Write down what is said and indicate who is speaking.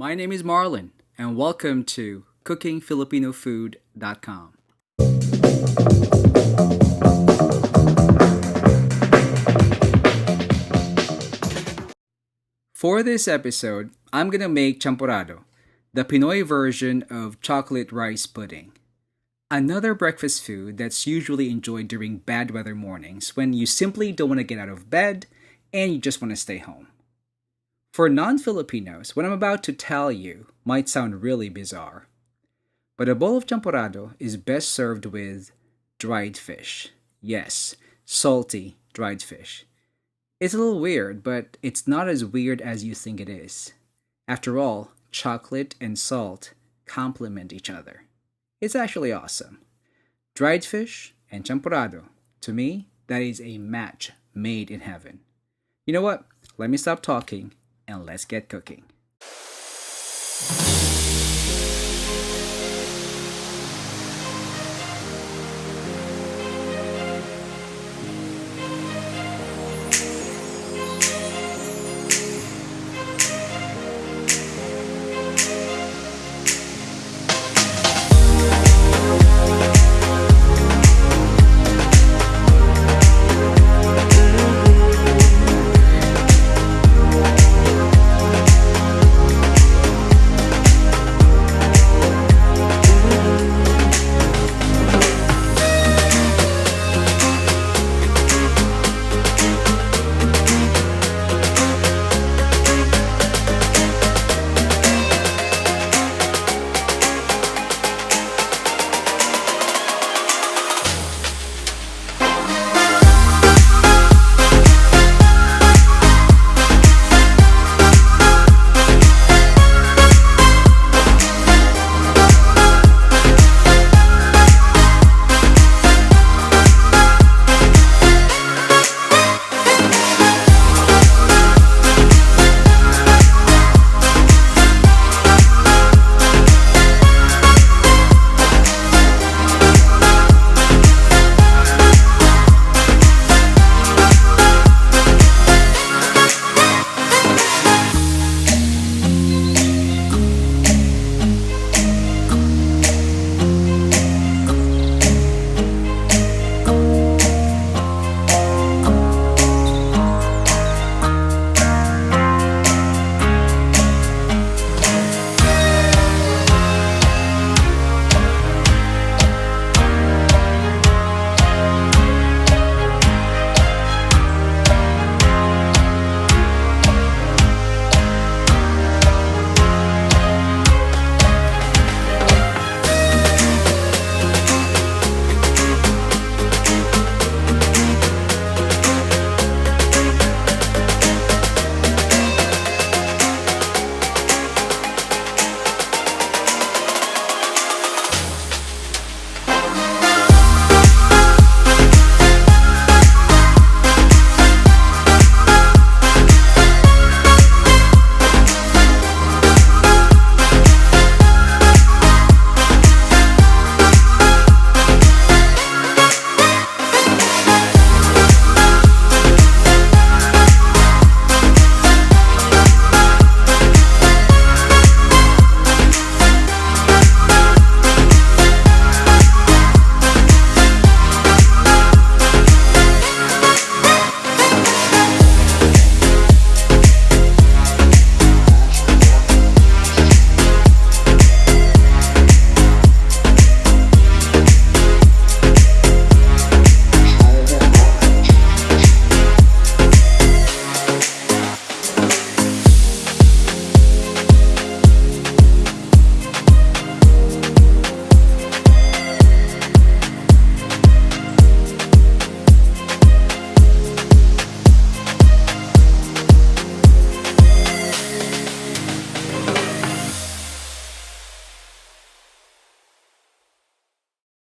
Speaker 1: My name is Marlon, and welcome to CookingFilipinoFood.com. For this episode, I'm gonna make champorado, the Pinoy version of chocolate rice pudding. Another breakfast food that's usually enjoyed during bad weather mornings when you simply don't want to get out of bed and you just want to stay home. For non Filipinos, what I'm about to tell you might sound really bizarre, but a bowl of champorado is best served with dried fish. Yes, salty dried fish. It's a little weird, but it's not as weird as you think it is. After all, chocolate and salt complement each other. It's actually awesome. Dried fish and champorado. To me, that is a match made in heaven. You know what? Let me stop talking and let's get cooking.